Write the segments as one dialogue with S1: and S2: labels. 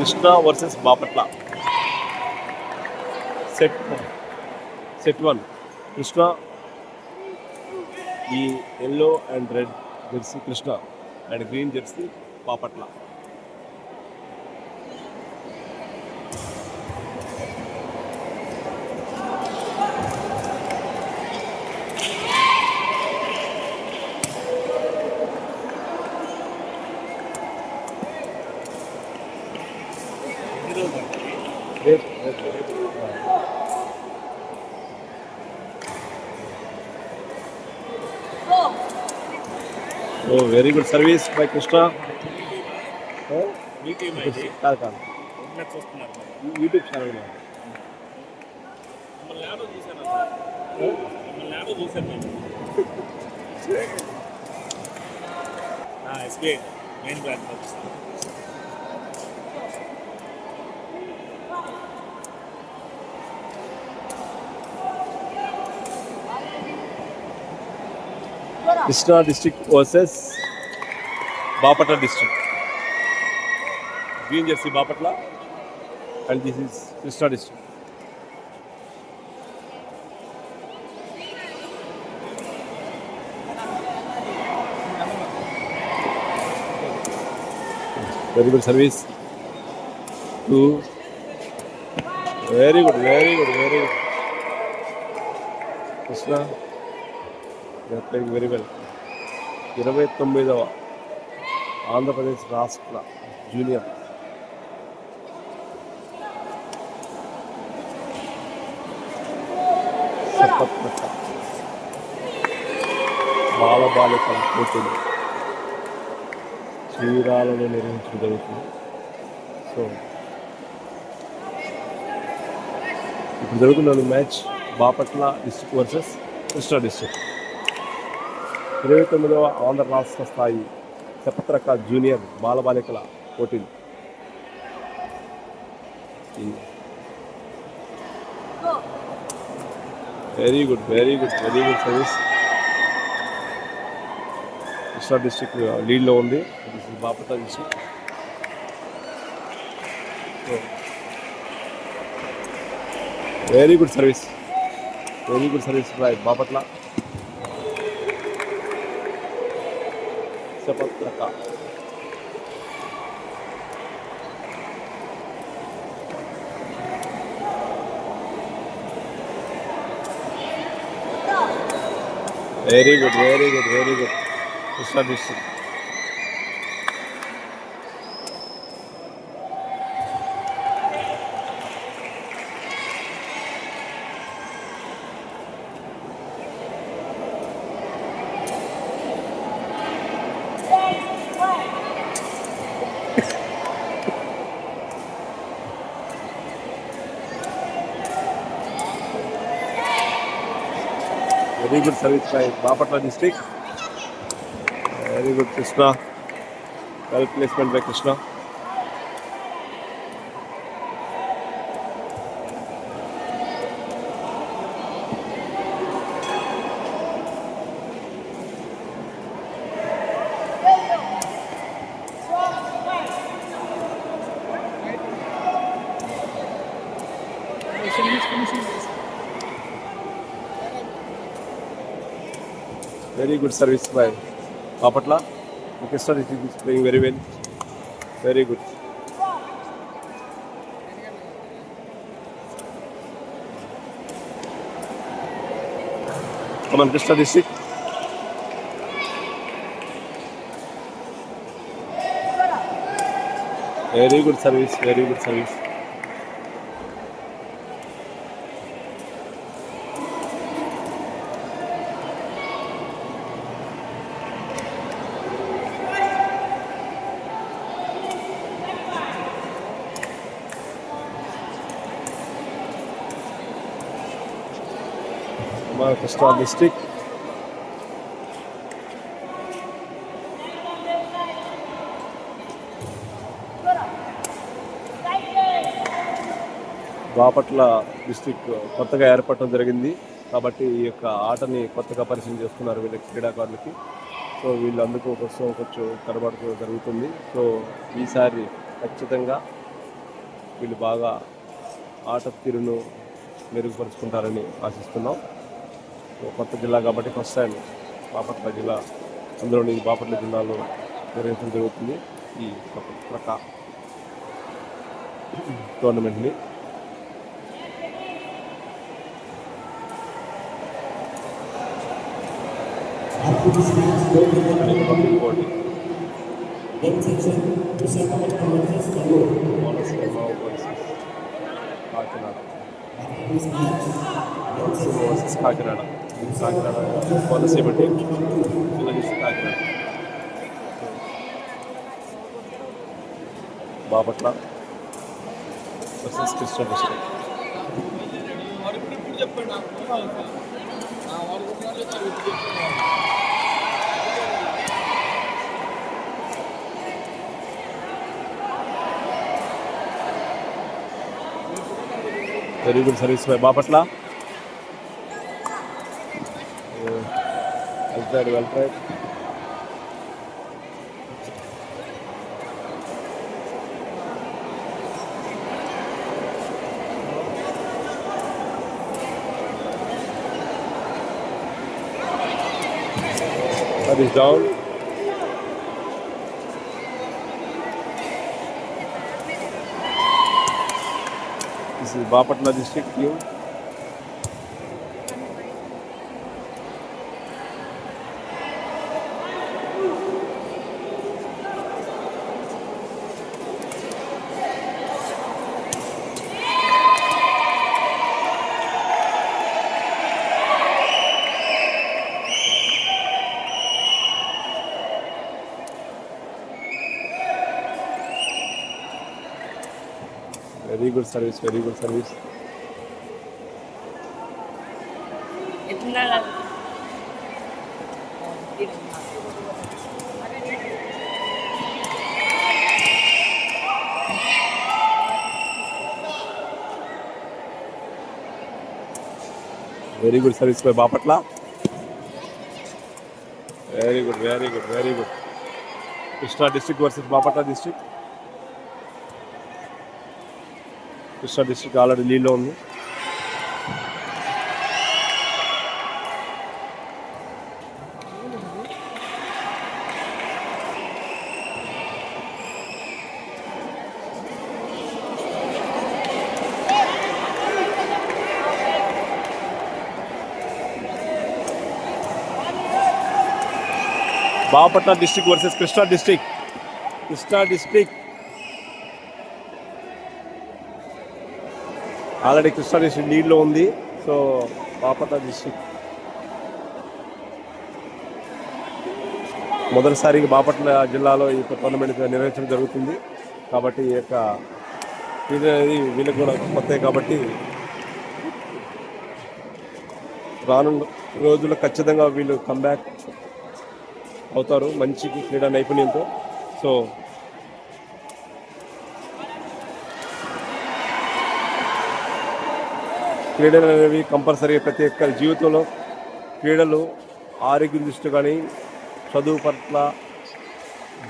S1: Krishna versus Bapatla set 1. Krishna ఈ yellow and red Jersey Krishna and green Jersey Bapatla. Oh, very good service by Krishna. కాదు YouTube channel.
S2: Main platform.
S1: Krishna district versus Bapatla district. Green jersey Bapatla and this is Krishna district. Very good service. Two. Very good. Krishna. They are playing very well. 29వ ఆంధ్రప్రదేశ్ రాష్ట్ర junior బాలబాలికల పోటీలు చీరాలలో నిర్వహించడం జరుగుతుంది. So ఇప్పుడు జరుగుతున్న match Bapatla district versus Krishna district. 29వ ఆంధ్ర రాష్ట్ర స్థాయి సపత్రక జూనియర్ బాలబాలికల పోటీలు. Very good service. Krishna district లీడ్లో ఉంది. Bapatla district. Very good service by Bapatla. సపత్రక very good Krishna district. Very good service by Bapatla district. Very good Krishna. Well placement by Krishna. Very good service by Bapatla. Krishna district is playing very well. Very good. Come on, Krishna district. Very good service. Krishna district. Bapatla district కొత్తగా ఏర్పడటం జరిగింది కాబట్టి ఈ యొక్క ఆటని కొత్తగా పరిచయం చేస్తున్నారు వీళ్ళకి క్రీడాకారులకి. సో వీళ్ళందుకు కోసం కొంచెం తడబడుతూ జరుగుతుంది. సో ఈసారి ఖచ్చితంగా వీళ్ళు బాగా ఆట తీరును మెరుగుపరుచుకుంటారని ఆశిస్తున్నాం. కొత్త జిల్లా కాబట్టి ఫస్ట్ టైం బాపట్ల జిల్లా, అందులోని బాపట్ల జిల్లాలో నిర్వహించడం జరుగుతుంది ఈ కొత్త టోర్నమెంట్ని. పోటీ Kakinada Konaseema team Kakinada, Bapatla versus Krishna district. Very good service by Bapatla. Well tried. That is down. This is Bapatla district team. Very good service, very good service. Very good service by Bapatla. Very good, very good, very good. Krishna district versus Bapatla district. Krishna district already లీడ్లో ఉంది. Bapatla district versus Krishna district. Krishna district already Krishna district లీడ్లో ఉంది. So Bapatla district మొదటిసారిగా బాపట్ల జిల్లాలో ఈ tournament నిర్వహించడం జరుగుతుంది. కాబట్టి ఈ యొక్క క్రీడ అనేది వీళ్ళకి కూడా కొత్త కాబట్టి రానున్న రోజుల్లో ఖచ్చితంగా వీళ్ళు కంబ్యాక్ అవుతారు మంచి క్రీడా నైపుణ్యంతో. సో క్రీడలు అనేవి కంపల్సరీ ప్రతి ఒక్క జీవితంలో క్రీడలు ఆరోగ్యం దృష్టి కానీ, చదువు పట్ల,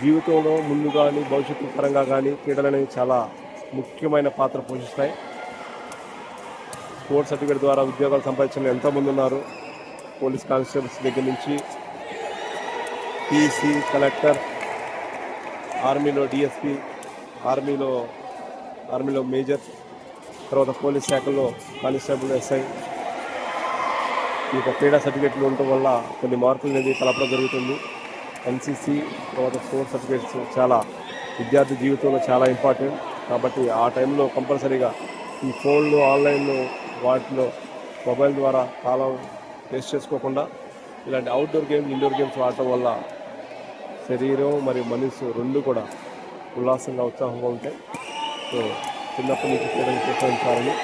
S1: జీవితంలో ముందు కానీ భవిష్యత్తు పరంగా కానీ క్రీడలు అనేవి చాలా ముఖ్యమైన పాత్ర పోషిస్తాయి. స్పోర్ట్స్ సర్టిఫికేట్ ద్వారా ఉద్యోగాలు సంపాదించిన ఎంతోమంది ఉన్నారు. పోలీస్ కానిస్టేబుల్స్ దగ్గర నుంచి పీసీ, కలెక్టర్, ఆర్మీలో డిఎస్పీ, ఆర్మీలో మేజర్, తర్వాత పోలీస్ శాఖలో కానిస్టేబుల్, ఎస్ఐ. ఈ యొక్క క్రీడా సర్టిఫికేట్లు ఉండటం వల్ల కొన్ని మార్కులు అనేది కలపడం జరుగుతుంది. ఎన్సీసీ తర్వాత స్పోర్ట్స్ సర్టిఫికేట్స్ చాలా విద్యార్థి జీవితంలో చాలా ఇంపార్టెంట్. కాబట్టి ఆ టైంలో కంపల్సరీగా ఈ ఫోన్లు, ఆన్లైన్లో వాటిలో మొబైల్ ద్వారా కాలం వేస్ట్ చేసుకోకుండా ఇలాంటి అవుట్డోర్ గేమ్స్, ఇండోర్ గేమ్స్ ఆడటం వల్ల శరీరం మరియు మనసు రెండు కూడా ఉల్లాసంగా, ఉత్సాహంగా ఉంటాయి. సో చిన్నప్పటి నుంచి క్రీడలు ప్రోత్సహించాలని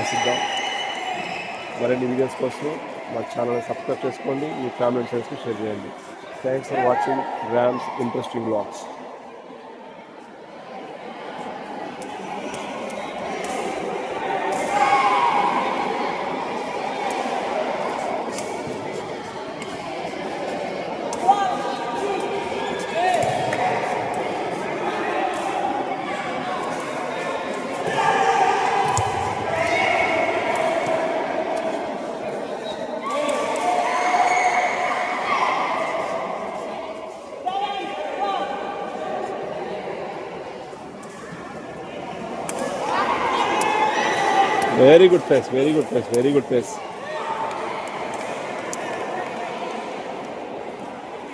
S1: ఆశిద్దాం. మరిన్ని వీడియోస్ కోసం మా ఛానల్ని సబ్స్క్రైబ్ చేసుకోండి, మీ ఫ్యామిలీ అండ్ ఫ్రెండ్స్కి షేర్ చేయండి. Thanks for watching Ram's interesting vlogs. Very good place, very good place, very good place,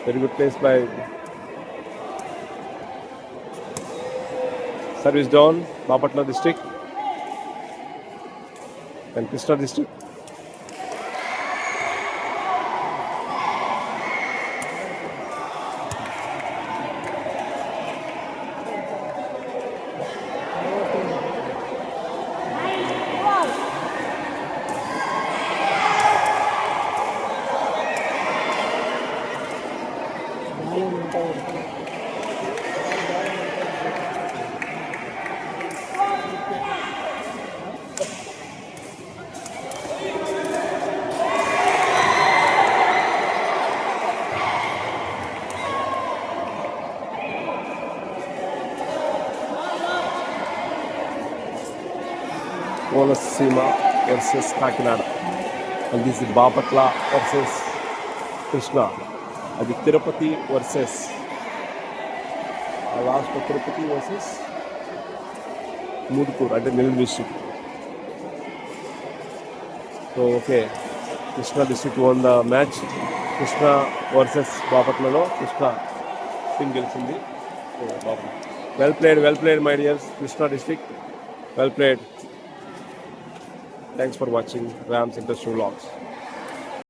S1: very good place by service down Bapatla district and Krishna district. Konaseema versus Kakinada. And this Bapatla versus Krishna. అది Tirupati versus last Tirupati versus Mudukuru అంటే Nellore district. So okay, Krishna district won the match. Krishna versus బాపట్లలో Krishna team గెలిచింది. So Bapatla well played my dears. Krishna district well played. Thanks for watching Ram's Interesting Vlogs.